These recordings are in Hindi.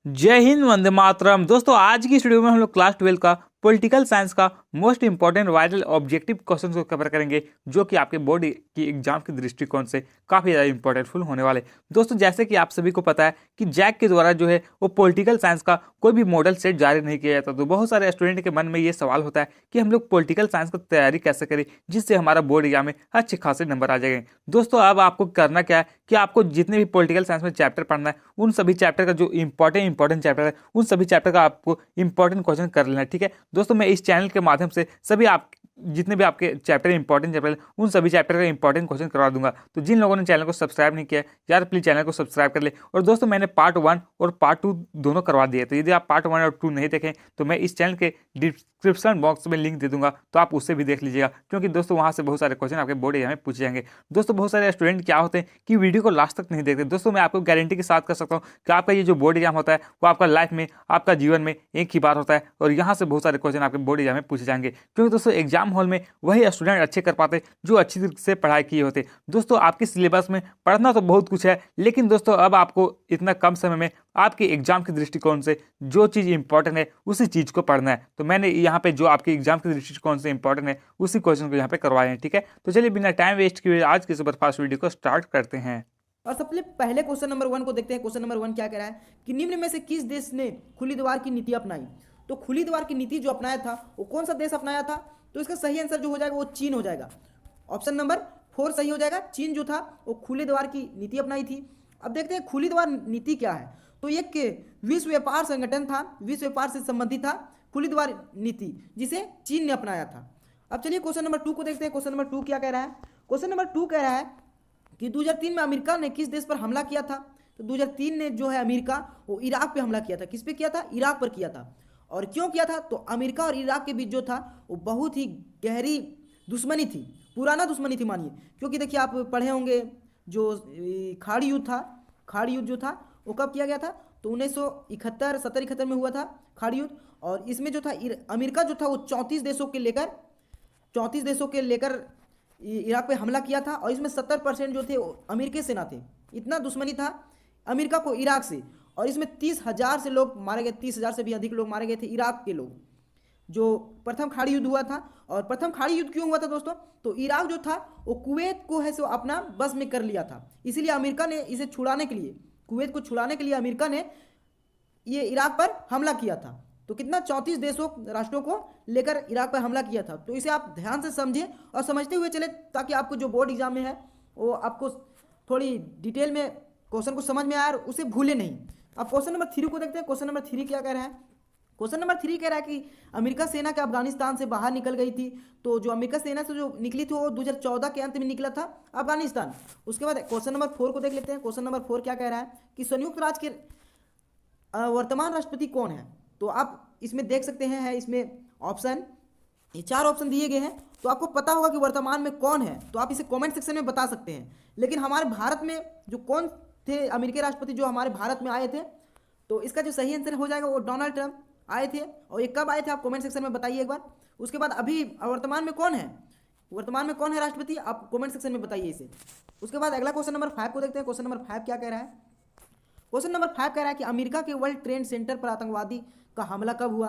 जय हिंद, वंदे मातरम। दोस्तों, आज की इस वीडियो में हम लोग क्लास 12 का पॉलिटिकल साइंस का most important viral objective question को कवर करेंगे, जो कि आपके बोर्ड की एग्जाम के दृष्टिकोण से काफी ज्यादा इंपॉर्टेंटफुल होने वाले। दोस्तों, जैसे कि आप सभी को पता है कि जैक के द्वारा जो है वो पॉलिटिकल साइंस का कोई भी मॉडल सेट जारी नहीं किया जाता। तो बहुत सारे स्टूडेंट के मन में ये सवाल होता है कि हम लोग पॉलिटिकल साइंस की तैयारी कैसे करें जिससे हमारा बोर्ड एग्जाम में अच्छे खासे नंबर आ जाएंगे। दोस्तों, अब आपको करना क्या है कि आपको जितने भी पॉलिटिकल साइंस में चैप्टर पढ़ना है, उन सभी चैप्टर का जो इंपॉर्टेंट चैप्टर है, उन सभी चैप्टर का आपको इंपॉर्टेंट क्वेश्चन कर लेना है। ठीक है दोस्तों, मैं इस चैनल के माध्यम से सभी आप जितने भी आपके चैप्टर इंपॉर्टेंट चैप्टर उन सभी चैप्टर का इंपॉर्टेंट क्वेश्चन करवा दूंगा। तो जिन लोगों ने चैनल को सब्सक्राइब नहीं किया यार, प्लीज चैनल को सब्सक्राइब कर ले। और दोस्तों, मैंने पार्ट 1 और पार्ट 2 दोनों करवा दिए। तो यदि आप पार्ट 1 और 2 नहीं देखें तो मैं इस चैनल के डिस्क्रिप्शन बॉक्स में लिंक दे दूंगा, तो आप उससे भी देख लीजिएगा, क्योंकि दोस्तों वहां से बहुत सारे क्वेश्चन आपके बोर्ड एग्जाम में पूछे जाएंगे। दोस्तों, बहुत सारे स्टूडेंट क्या होते हैं कि वीडियो को लास्ट तक नहीं देखते। दोस्तों, मैं आपको गारंटी के साथ कर सकता हूँ कि आपका ये जो बोर्ड एग्जाम होता है वो आपका लाइफ में, आपका जीवन में एक ही बार होता है, और यहाँ से बहुत सारे क्वेश्चन आपके बोर्ड एग्जाम में पूछे जाएंगे। क्योंकि दोस्तों, एग्जाम हॉल में वही स्टूडेंट अच्छे कर पाते जो अच्छी तरीके से पढ़ाई किए होते। दोस्तों, आपके सिलेबस में पढ़ना तो बहुत कुछ है, लेकिन दोस्तों अब आपको इतना कम समय में आपके एग्जाम के दृष्टिकोण से जो चीज़ इंपॉर्टेंट है उसी चीज़ को पढ़ना है। तो मैंने यहाँ पे जो आपके एग्जाम के दृष्टिकोण से इंपॉर्टेंट है उसी क्वेश्चन को यहाँ पे करवाए हैं। ठीक है, तो चलिए बिना टाइम वेस्ट किए आज के सुपरफास्ट वीडियो को स्टार्ट करते हैं। और सबसे पहले क्वेश्चन नंबर 1 को देखते हैं। क्वेश्चन नंबर 1 क्या कह रहा है कि निम्न में से किस देश ने खुली द्वार की नीति अपनाई। तो खुली द्वार की नीति जो अपनाया था वो कौन सा देश अपनाया था? तो इसका सही आंसर जो हो जाएगा वो चीन हो जाएगा। ऑप्शन नंबर 4 सही हो जाएगा। चीन जो था वो खुले द्वार की नीति अपनाई थी। अब देखते हैं खुली द्वार नीति क्या है। तो एक विश्व व्यापार संगठन था, विश्व व्यापार से संबंधित था खुली द्वार नीति, जिसे चीन ने अपनाया था। अब चलिए क्वेश्चन नंबर 2 को देखते हैं। क्वेश्चन नंबर 2 क्या कह रहा है? क्वेश्चन नंबर 2 कह रहा है कि 2003 में अमेरिका ने किस देश पर हमला किया था। तो 2003 ने जो है अमेरिका वो इराक पे हमला किया था। किस पे किया था? इराक पर किया था। और क्यों किया था? तो अमेरिका और इराक के बीच जो था वो बहुत ही गहरी दुश्मनी थी, पुराना दुश्मनी थी मानिए। क्योंकि देखिए आप पढ़े होंगे जो खाड़ी युद्ध था, खाड़ी युद्ध जो था वो कब किया गया था? तो 1971 71 में हुआ था खाड़ी युद्ध। और इसमें जो था अमेरिका जो था वो 34 देशों के लेकर इराक पे हमला किया था। और इसमें 70% जो थे अमेरिकी सेना थे। इतना दुश्मनी था अमेरिका को इराक से। और इसमें 30,000 से लोग मारे गए, 30,000 से भी अधिक लोग मारे गए थे इराक के लोग, जो प्रथम खाड़ी युद्ध हुआ था। और प्रथम खाड़ी युद्ध क्यों हुआ था दोस्तों? तो इराक जो था वो कुवैत को है सो अपना बस में कर लिया था। इसीलिए अमेरिका ने इसे छुड़ाने के लिए, कुवैत को छुड़ाने के लिए अमेरिका ने ये इराक पर हमला किया था। तो कितना 34 देशों राष्ट्रों को लेकर इराक पर हमला किया था। तो इसे आप ध्यान से समझिए और समझते हुए चले, ताकि आपको जो बोर्ड एग्जाम में है वो आपको थोड़ी डिटेल में क्वेश्चन को समझ में आए और उसे भूले नहीं। अब क्वेश्चन नंबर 3 को देखते हैं। क्वेश्चन नंबर 3 क्या कह रहा है? क्वेश्चन नंबर 3 कह रहा है कि अमेरिका सेना के अफगानिस्तान से बाहर निकल गई थी। तो जो अमेरिका सेना से जो निकली थी वो 2014 के अंत में निकला था अफगानिस्तान। उसके बाद क्वेश्चन नंबर 4 को देख लेते हैं। क्वेश्चन नंबर 4 क्या कह रहा है कि संयुक्त राज्य के वर्तमान राष्ट्रपति कौन है। तो आप इसमें देख सकते हैं, है इसमें ऑप्शन, ये 4 ऑप्शन दिए गए हैं। तो आपको पता होगा कि वर्तमान में कौन है, तो आप इसे कमेंट सेक्शन में बता सकते हैं। लेकिन हमारे भारत में जो कौन थे अमेरिकी राष्ट्रपति जो हमारे भारत में आए थे, तो इसका जो सही आंसर हो जाएगा वो डोनाल्ड ट्रंप आए थे। और ये कब आए थे आप कमेंट सेक्शन में बताइए एक बार। उसके बाद अभी वर्तमान में कौन है, वर्तमान में कौन है राष्ट्रपति, आप कमेंट सेक्शन में बताइए इसे। उसके बाद अगला क्वेश्चन नंबर 5 को देखते हैं। क्वेश्चन नंबर 5 क्या कह रहा है? क्वेश्चन नंबर 5 कह रहा है कि अमेरिका के वर्ल्ड ट्रेड सेंटर पर आतंकवादी का हमला कब हुआ।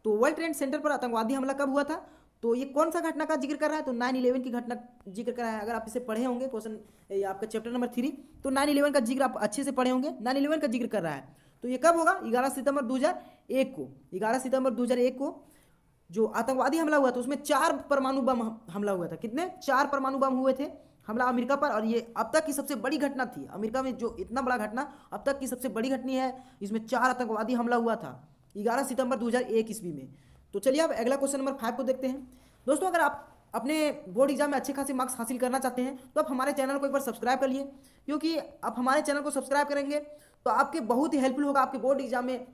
तो वर्ल्ड ट्रेड सेंटर पर आतंकवादी हमला कब हुआ था? तो ये कौन सा घटना का जिक्र कर रहा है? तो 9/11 की घटना जिक्र कर रहा है। अगर आप इसे पढ़े होंगे क्वेश्चन आपका चैप्टर नंबर 3, तो 9/11 का जिक्र आप अच्छे से पढ़े होंगे। 9/11 का जिक्र कर रहा है। तो ये कब होगा? 11 सितंबर 2001 को। 11 सितंबर 2001 को जो आतंकवादी हमला हुआ था उसमें 4 परमाणु बम हमला हुआ था। कितने? 4 परमाणु बम हुए थे हमला अमेरिका पर। और ये अब तक की सबसे बड़ी घटना थी अमेरिका में, जो इतना बड़ा घटना अब तक की सबसे बड़ी घटना है। इसमें 4 आतंकवादी हमला हुआ था 11 सितंबर 2001 ईस्वी में। तो चलिए अब अगला क्वेश्चन नंबर 5 को देखते हैं। दोस्तों, अगर आप अपने बोर्ड एग्जाम में अच्छे खासे मार्क्स हासिल करना चाहते हैं तो आप हमारे चैनल को एक बार सब्सक्राइब कर लिए, क्योंकि आप हमारे चैनल को सब्सक्राइब करेंगे तो आपके बहुत ही हेल्पफुल होगा आपके बोर्ड एग्जाम में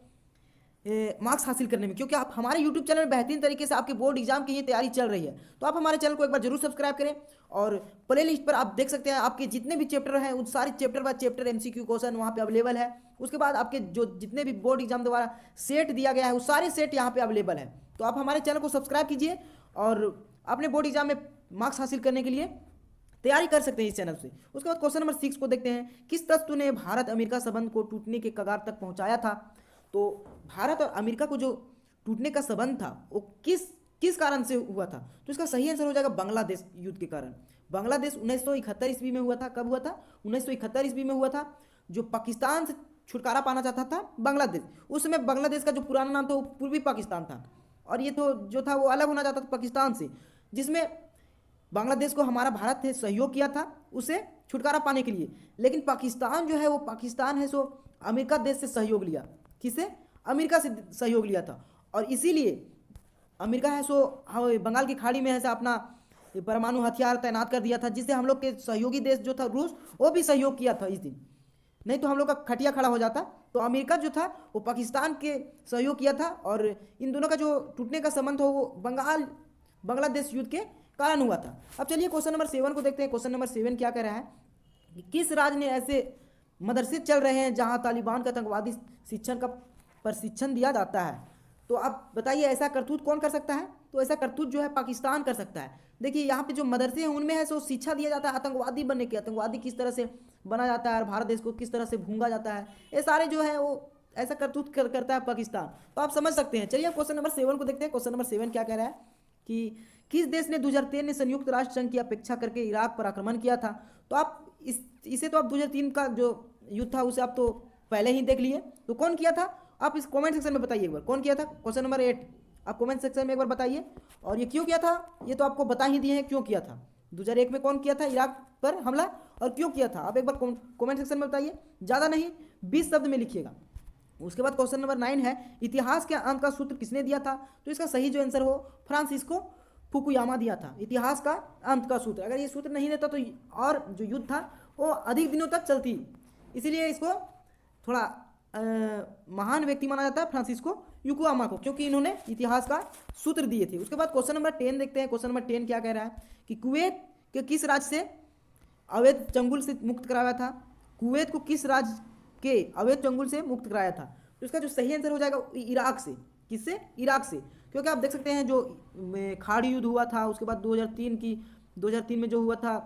मार्क्स हासिल करने में। क्योंकि आप हमारे यूट्यूब चैनल में बेहतरीन तरीके से आपके बोर्ड एग्जाम की ये तैयारी चल रही है। तो आप हमारे चैनल को एक बार जरूर सब्सक्राइब करें। और प्ले लिस्ट पर आप देख सकते हैं आपके जितने भी चैप्टर हैं उन सारे chapter by chapter MCQ question वहाँ पे अवेलेबल है। उसके बाद आपके जो जितने भी बोर्ड एग्जाम द्वारा सेट दिया गया है वो सारे सेट यहाँ पे अवेलेबल है। तो आप हमारे चैनल को सब्सक्राइब कीजिए और अपने बोर्ड एग्जाम में मार्क्स हासिल करने के लिए तैयारी कर सकते हैं इस चैनल से। उसके बाद क्वेश्चन नंबर 6 को देखते हैं। किस तत्व ने भारत अमेरिका संबंध को टूटने के कगार तक पहुंचाया था? तो भारत और अमेरिका को जो टूटने का संबंध था वो किस किस कारण से हुआ था, तो इसका सही आंसर हो जाएगा बांग्लादेश युद्ध के कारण। बांग्लादेश 1971 ईस्वी में हुआ था। कब हुआ था? 1971 ईस्वी में हुआ था। जो पाकिस्तान से छुटकारा पाना चाहता था बांग्लादेश, उस समय बांग्लादेश का जो पुराना नाम था वो पूर्वी पाकिस्तान था, और ये तो जो था वो अलग होना चाहता था पाकिस्तान से, जिसमें बांग्लादेश को हमारा भारत ने सहयोग किया था उसे छुटकारा पाने के लिए। लेकिन पाकिस्तान जो है वो पाकिस्तान है सो अमेरिका देश से सहयोग लिया। किसे? अमेरिका से सहयोग लिया था, और इसीलिए अमेरिका है सो बंगाल की खाड़ी में है अपना परमाणु हथियार तैनात कर दिया था, जिससे हम लोग के सहयोगी देश जो था रूस, वो भी सहयोग किया था इस दिन। नहीं तो हम लोग का खटिया खड़ा हो जाता। तो अमेरिका जो था वो पाकिस्तान के सहयोग किया था, और इन दोनों का जो टूटने का संबंध हो वो बांग्लादेश युद्ध के कारण हुआ था। अब चलिए क्वेश्चन नंबर 7 को देखते हैं। क्वेश्चन नंबर 7 क्या कह रहा है कि किस राज्य ने ऐसे मदरसे चल रहे हैं जहां तालिबान का आतंकवादी शिक्षण का प्रशिक्षण दिया जाता है? तो आप बताइए ऐसा करतूत कौन कर सकता है? तो ऐसा करतूत जो है पाकिस्तान कर सकता है। देखिए यहाँ पे जो मदरसे हैं उनमें है सो शिक्षा दिया जाता है आतंकवादी बनने की, आतंकवादी किस तरह से बना जाता है और भारत देश को किस तरह से भूंगा जाता है, ये सारे जो है वो ऐसा करतूत करता है पाकिस्तान। तो आप समझ सकते हैं। चलिए क्वेश्चन नंबर 7 को देखते हैं। क्वेश्चन नंबर 7 क्या कह रहा है कि किस देश ने 2003 में संयुक्त राष्ट्र संघ की अपेक्षा करके इराक पर आक्रमण किया था? तो आप इसे तो आप 2003 का जो युद्ध था उसे आप तो पहले ही देख लिए। तो कौन किया था? आप इस कमेंट सेक्शन में बताइए एक बार कौन किया था। क्वेश्चन नंबर 8 आप कमेंट सेक्शन में एक बार बताइए। और ये क्यों किया था ये तो आपको बता ही दिए हैं क्यों किया था। 2001 में कौन किया था इराक पर हमला और क्यों किया था? आप एक बार कमेंट सेक्शन में बताइए, ज़्यादा नहीं 20 शब्द में लिखिएगा। उसके बाद क्वेश्चन नंबर 9 है इतिहास के अंत का सूत्र किसने दिया था? तो इसका सही जो आंसर हो फ्रांसिस्को फुकुयामा दिया था इतिहास का अंत का सूत्र। अगर ये सूत्र नहीं देता तो और जो युद्ध था वो अधिक दिनों तक चलती, इसीलिए इसको थोड़ा महान व्यक्ति माना जाता है फ्रांसिस्को फुकुयामा को, क्योंकि इन्होंने इतिहास का सूत्र दिए थे। उसके बाद क्वेश्चन नंबर 10 देखते हैं। क्वेश्चन नंबर 10 क्या कह रहा है कि कुवैत के किस राज्य से अवैध चंगुल से मुक्त कराया था? कुवैत को किस राज्य के अवैध चंगुल से मुक्त कराया था? तो इसका जो सही आंसर हो जाएगा इराक से। किससे? इराक से। क्योंकि आप देख सकते हैं जो खाड़ी युद्ध हुआ था, उसके बाद 2003 में जो हुआ था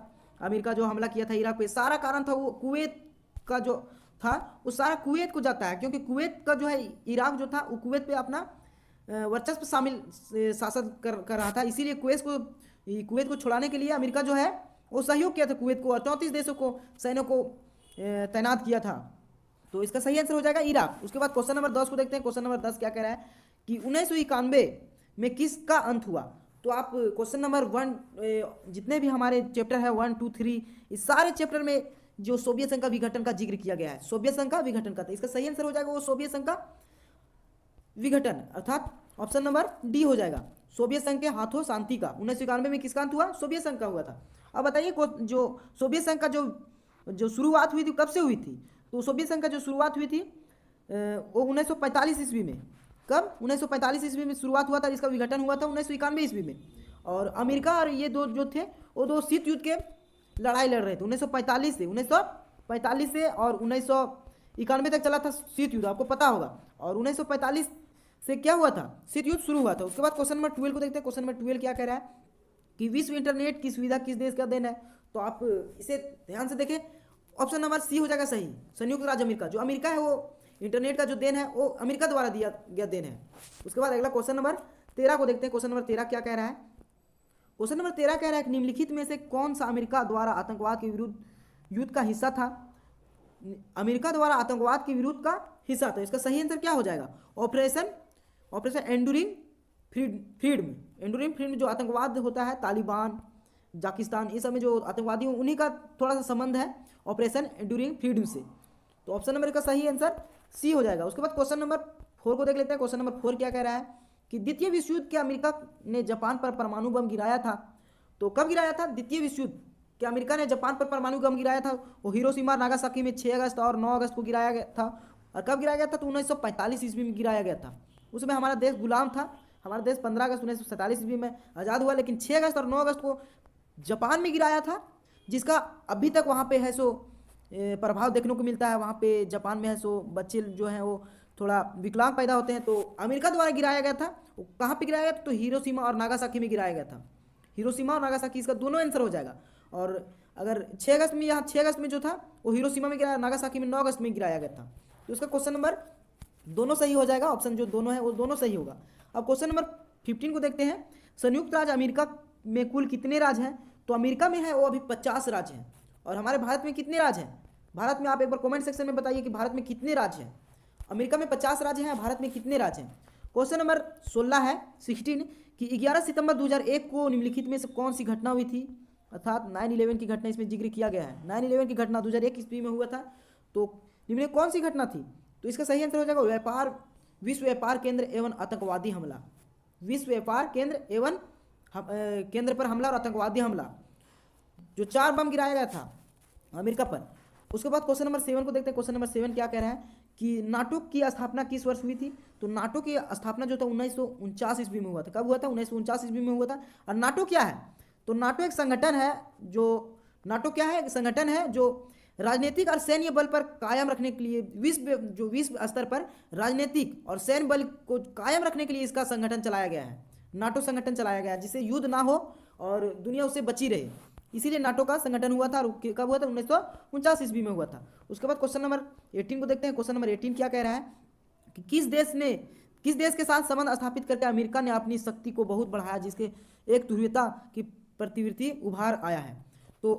अमेरिका जो हमला किया था इराक पे, सारा कारण था वो कुवैत का जो था वो सारा कुवैत को जाता है, क्योंकि कुवैत का जो है इराक जो था वो कुवैत पे अपना वर्चस्व शामिल शासन कर रहा था। इसीलिए कुवैत को छुड़ाने के लिए अमेरिका जो है वो सहयोग किया था कुवैत को, और 34 देशों को सैन्यों को तैनात किया था। तो इसका सही आंसर हो जाएगा इराक। उसके बाद क्वेश्चन नंबर 10 को देखते हैं। क्वेश्चन नंबर 10 क्या कह रहा है कि 1991 में किसका अंत हुआ? तो आप क्वेश्चन नंबर 1 जितने भी हमारे चैप्टर है 1, 2, 3 इस सारे चैप्टर में जो सोवियत संघ का विघटन का जिक्र किया गया है, सोवियत संघ का विघटन का, तो इसका सही आंसर हो जाएगा वो सोवियत संघ का विघटन, अर्थात ऑप्शन नंबर डी हो जाएगा। सोवियत संघ के हाथों शांति का 1991 में किसका अंत हुआ? सोवियत संघ का हुआ था। अब बताइए जो सोवियत संघ का जो शुरुआत हुई थी कब से हुई थी? तो सोवियत संघ का जो शुरुआत हुई थी वो 1945 ईस्वी में। कब? 1945 ईस्वी में शुरुआत हुआ था, इसका विघटन हुआ था 1991 ईस्वी में। और अमेरिका और ये दो जो थे वो दो शीत युद्ध के लड़ाई लड़ रहे थे 1945 से और 1991 तक चला था शीत युद्ध, आपको पता होगा। और 1945 से क्या हुआ था? शीत युद्ध शुरू हुआ था। उसके बाद क्वेश्चन नंबर 12 को देखते हैं। क्वेश्चन नंबर 12 क्या कह रहा है कि विश्व इंटरनेट की सुविधा किस देश का देन है? तो आप इसे ध्यान से देखें, ऑप्शन नंबर सी हो जाएगा सही, संयुक्त राज्य अमेरिका। जो अमेरिका है वो इंटरनेट का जो देन है वो अमेरिका द्वारा दिया गया देन है। उसके बाद अगला क्वेश्चन नंबर 13 को देखते हैं। क्वेश्चन नंबर 13 क्या कह रहा है? क्वेश्चन नंबर 13 कह रहा है कि निम्नलिखित में से कौन सा अमेरिका द्वारा आतंकवाद के विरुद्ध युद्ध का हिस्सा था? अमेरिका द्वारा आतंकवाद के विरुद्ध का हिस्सा था। इसका सही आंसर क्या हो जाएगा? Operation enduring freedom. Enduring freedom जो आतंकवाद होता है, तालिबान, पाकिस्तान, इस समय जो आतंकवादी उन्हीं का थोड़ा सा संबंध है ऑपरेशन एंडूरिंग फ्रीडम से। तो ऑप्शन नंबर का सही आंसर सी हो जाएगा। उसके बाद क्वेश्चन नंबर 4 को देख लेते हैं। क्वेश्चन नंबर 4 क्या कह रहा है कि द्वितीय विश्व युद्ध के अमेरिका ने जापान पर परमाणु बम गिराया था? तो कब गिराया था? द्वितीय विश्व युद्ध के अमेरिका ने जापान पर परमाणु बम गिराया था वो हिरोशिमा नागासाकी में 6 अगस्त और 9 अगस्त को गिराया गया था। और कब गिराया गया था? तो 1945 ईस्वी में गिराया गया था। उसमें हमारा देश गुलाम था। हमारा देश 15 अगस्त 1947 ईस्वी में आज़ाद हुआ, लेकिन 6 अगस्त और 9 अगस्त को जापान में गिराया था, जिसका अभी तक वहाँ पे है सो प्रभाव देखने को मिलता है। वहाँ पे जापान में है सो बच्चे जो हैं वो थोड़ा विकलांग पैदा होते हैं। तो अमेरिका द्वारा गिराया गया था। वो कहाँ पे गिराया गया था? तो हिरोशिमा और नागासाकी में गिराया गया था। हिरोशिमा और नागासाकी, इसका दोनों आंसर हो जाएगा। और अगर 6 अगस्त में, यहाँ 6 अगस्त में जो था वो हिरोशिमा में गिराया, नागासाकी में 9 अगस्त में गिराया गया था। तो उसका क्वेश्चन नंबर दोनों सही हो जाएगा, ऑप्शन जो दोनों है वो दोनों सही होगा। अब क्वेश्चन नंबर 15 को देखते हैं। संयुक्त राज्य अमेरिका में कुल कितने राज्य हैं? तो अमेरिका में है वो अभी 50 राज्य हैं। और हमारे भारत में कितने राज्य हैं? भारत में आप एक बार कमेंट सेक्शन में बताइए कि भारत में कितने राज्य हैं। अमेरिका में 50 राज्य हैं, भारत में कितने राज्य हैं? क्वेश्चन नंबर 16 है 16 कि 11 सितंबर 2001 को निम्नलिखित में से कौन सी घटना हुई थी? अर्थात 9/11 की घटना इसमें जिक्र किया गया है। 9/11 की घटना 2001 ईस्वी में हुआ था। तो निम्न में कौन सी घटना थी? तो इसका सही आंसर हो जाएगा विश्व व्यापार केंद्र एवं आतंकवादी हमला। विश्व व्यापार केंद्र एवं केंद्र पर हमला और आतंकवादी हमला, जो 4 बम गिराया गया था अमेरिका पर। उसके बाद क्वेश्चन नंबर 7 को देखते हैं। क्वेश्चन नंबर 7 क्या कह रहा है कि नाटो की स्थापना किस वर्ष हुई थी? तो नाटो की स्थापना जो था 1949 ईस्वी में हुआ था। कब हुआ था? 1949 ईस्वी में हुआ था। और नाटो क्या है? तो नाटो एक संगठन है नाटो क्या है? एक संगठन है जो राजनीतिक और सैन्य बल पर कायम रखने के लिए विश्व स्तर पर राजनीतिक और सैन्य बल को कायम रखने के लिए इसका संगठन चलाया गया है। नाटो संगठन चलाया गया है जिससे युद्ध ना हो और दुनिया उससे बची रहे, इसीलिए नाटो का संगठन हुआ था। और कब हुआ था? 1949 ईस्वी में हुआ था। उसके बाद क्वेश्चन नंबर 18 को देखते हैं। क्वेश्चन नंबर 18 क्या कह रहा है कि किस देश के साथ संबंध स्थापित करके अमेरिका ने अपनी शक्ति को बहुत बढ़ाया, जिसके एक ध्रुवीयता की प्रतिवृत्ति उभार आया है? तो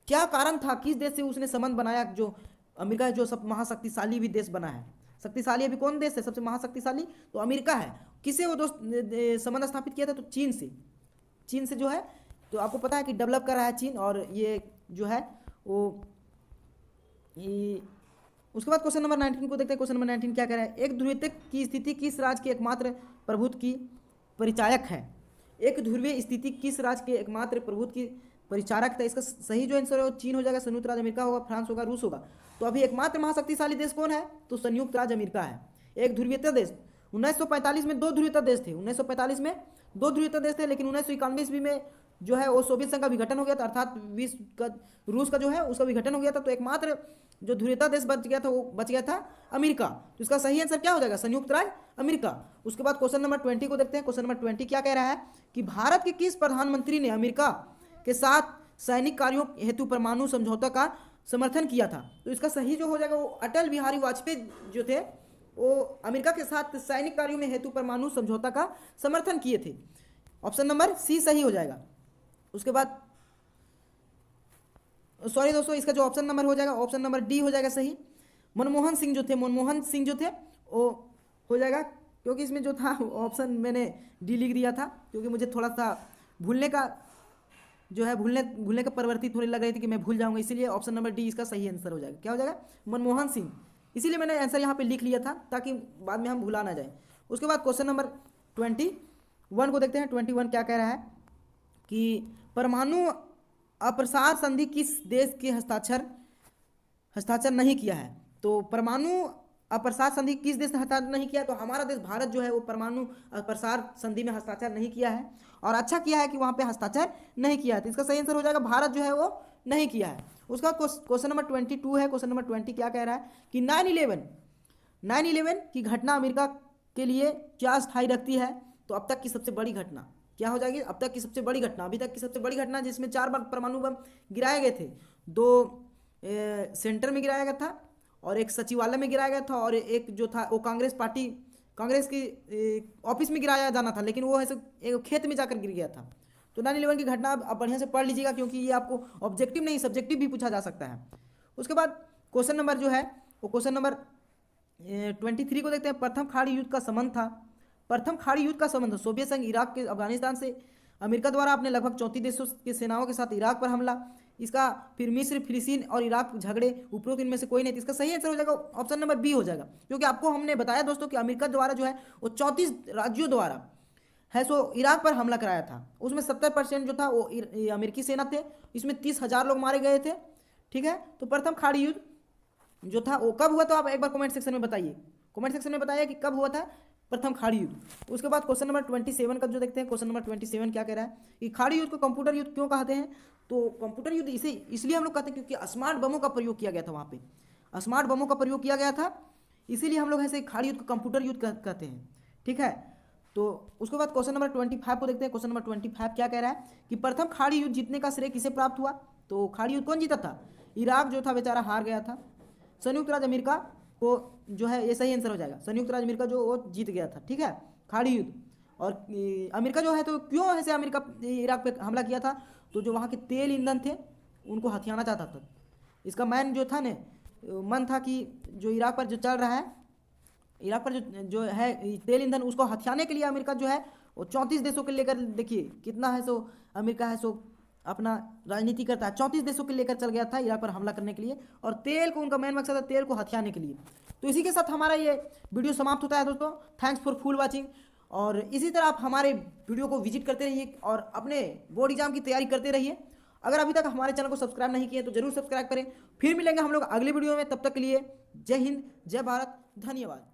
क्या कारण था? किस देश से उसने संबंध बनाया जो अमेरिका जो सब महाशक्तिशाली भी देश बना है? शक्तिशाली अभी कौन देश है सबसे महाशक्तिशाली? तो अमेरिका है। किससे वो दोस्त संबंध स्थापित किया था? तो चीन से जो है, तो आपको पता है कि डेवलप कर रहा है चीन। और ये जो है वो उसके बाद क्वेश्चन नंबर 19 को देखते हैं। क्वेश्चन नंबर 19 क्या कह रहा है? एक ध्रुवीय की स्थिति किस राज्य के एकमात्र प्रभुत्व की परिचायक है? एक ध्रुवीय स्थिति किस राज्य के एकमात्र प्रभुत्व की परिचारक था? इसका सही जो आंसर है वो चीन हो जाएगा, संयुक्त राज्य अमेरिका होगा, फ्रांस होगा, रूस होगा। तो अभी एकमात्र महाशक्तिशाली देश कौन है? तो संयुक्त राज्य अमेरिका है। एक ध्रुवीयता देश। 1945 में 2 ध्रुवीयता देश थे। 1945 में 2 ध्रुवीयता देश थे, लेकिन 1991 ईस्वी में जो है वो सोवियत संघ का विघटन हो गया था, अर्थात विश्व का रूस का जो है उसका विघटन हो गया था। तो एकमात्र जो ध्रुवीयता देश बच गया था वो बच गया था अमेरिका। तो इसका सही आंसर क्या हो जाएगा? संयुक्त राज्य अमेरिका। उसके बाद क्वेश्चन नंबर 20 को देखते हैं। क्वेश्चन नंबर 20 क्या कह रहा है कि भारत के किस प्रधानमंत्री ने अमेरिका के साथ सैनिक कार्यों हेतु परमाणु समझौता का समर्थन किया था? तो इसका सही जो हो जाएगा वो अटल बिहारी वाजपेयी जो थे, वो अमेरिका के साथ सैनिक कार्यों में हेतु परमाणु समझौता का समर्थन किए थे। ऑप्शन नंबर सी सही हो जाएगा। उसके बाद सॉरी दोस्तों, इसका जो ऑप्शन नंबर हो जाएगा ऑप्शन नंबर डी हो जाएगा सही। मनमोहन सिंह जो थे वो हो जाएगा, क्योंकि इसमें जो था ऑप्शन मैंने डी लिख दिया था, क्योंकि मुझे थोड़ा सा भूलने का प्रवृत्ति थोड़ी लग रही थी कि मैं भूल जाऊंगा, इसीलिए ऑप्शन नंबर डी इसका सही आंसर हो जाएगा। क्या हो जाएगा? मनमोहन सिंह। इसीलिए मैंने आंसर यहाँ पे लिख लिया था ताकि बाद में हम भुला ना जाए। उसके बाद क्वेश्चन नंबर 21 को देखते हैं। 21 क्या कह रहा है कि परमाणु अप्रसार संधि किस देश के हस्ताक्षर नहीं किया है? तो परमाणु अप्रसार संधि किस देश ने हस्ताक्षर नहीं किया? तो हमारा देश भारत जो है वो परमाणु अप्रसार संधि में हस्ताक्षर नहीं किया है, और अच्छा किया है कि वहाँ पे हस्ताक्षर नहीं किया है। तो इसका सही आंसर हो जाएगा भारत जो है वो नहीं किया है। उसका क्वेश्चन नंबर 22 है। क्वेश्चन नंबर 20 क्या कह रहा है कि 9/11 की घटना अमेरिका के लिए क्या स्थायी रखती है? तो अब तक की सबसे बड़ी घटना क्या हो जाएगी? अब तक की सबसे बड़ी घटना, अभी तक की सबसे बड़ी घटना, जिसमें 4 बार परमाणु बम गिराए गए थे। 2 सेंटर में गिराया गया था और एक सचिवालय में गिराया गया था, और एक जो था वो कांग्रेस की ऑफिस में गिराया जाना था, लेकिन वो ऐसे एक खेत में जाकर गिर गया था। तो 9/11 की घटना आप बढ़िया से पढ़ लीजिएगा, क्योंकि ये आपको ऑब्जेक्टिव नहीं सब्जेक्टिव भी पूछा जा सकता है। उसके बाद क्वेश्चन नंबर जो है वो क्वेश्चन नंबर 23 को देखते हैं। प्रथम खाड़ी युद्ध का संबंध था सोवियत संघ, इराक के अफगानिस्तान से अमेरिका द्वारा अपने लगभग 34 देशों के सेनाओं के साथ इराक पर हमला। इसका फिर मिस्र, फिलिस्तीन और इराक झगड़े, उपरोक्त इनमें से कोई नहीं। इसका सही आंसर हो जाएगा ऑप्शन नंबर बी हो जाएगा, क्योंकि आपको हमने बताया दोस्तों कि अमेरिका द्वारा जो है वो 34 राज्यों द्वारा है सो इराक पर हमला कराया था। उसमें 70% जो था वो अमेरिकी सेना थे। इसमें 30,000 लोग मारे गए थे। ठीक है, तो प्रथम खाड़ी युद्ध जो था वो कब हुआ? तो आप एक बार कमेंट सेक्शन में बताइए, कि कब हुआ था प्रथम खाड़ी युद्ध। उसके बाद क्वेश्चन नंबर 27 का जो देखते हैं। क्वेश्चन नंबर 27 क्या कह रहा है कि खाड़ी युद्ध को कंप्यूटर युद्ध क्यों कहते हैं? तो कंप्यूटर युद्ध इसलिए हम लोग कहते हैं क्योंकि स्मार्ट बमों का प्रयोग किया गया था। वहाँ पे स्मार्ट बमों का प्रयोग किया गया था, इसीलिए हम लोग ऐसे खाड़ी युद्ध को कंप्यूटर युद्ध कहते हैं। ठीक है, तो उसके बाद क्वेश्चन नंबर 25 को देखते हैं। क्वेश्चन नंबर 25 क्या कह रहा है कि प्रथम खाड़ी युद्ध जीतने का श्रेय किसे प्राप्त हुआ? तो खाड़ी युद्ध कौन जीता था? इराक जो था बेचारा हार गया था। संयुक्त राज्य अमेरिका को जो है ये सही आंसर हो जाएगा। संयुक्त राज्य अमेरिका जो वो जीत गया था, ठीक है, खाड़ी युद्ध। और अमेरिका जो है, तो क्यों ऐसे अमेरिका इराक पे हमला किया था, तो जो वहाँ के तेल ईंधन थे उनको हथियाना चाहता था। इसका मैन जो था ने मन था कि जो इराक पर जो चल रहा है, इराक पर जो है तेल ईंधन, उसको हथियाने के लिए अमेरिका जो है वो 34 देशों के लेकर, देखिए कितना है सो अमेरिका है सो अपना राजनीति करता है, 34 देशों के लेकर चल गया था इराक पर हमला करने के लिए, और तेल को उनका मेन मकसद है तेल को हथियाने के लिए। तो इसी के साथ हमारा ये वीडियो समाप्त होता है दोस्तों। Thanks for full watching. और इसी तरह आप हमारे वीडियो को विजिट करते रहिए और अपने बोर्ड एग्जाम की तैयारी करते रहिए। अगर अभी तक हमारे चैनल को सब्सक्राइब नहीं किए तो जरूर सब्सक्राइब करें। फिर मिलेंगे हम लोग अगले वीडियो में, तब तक के लिए जय हिंद, जय भारत, धन्यवाद।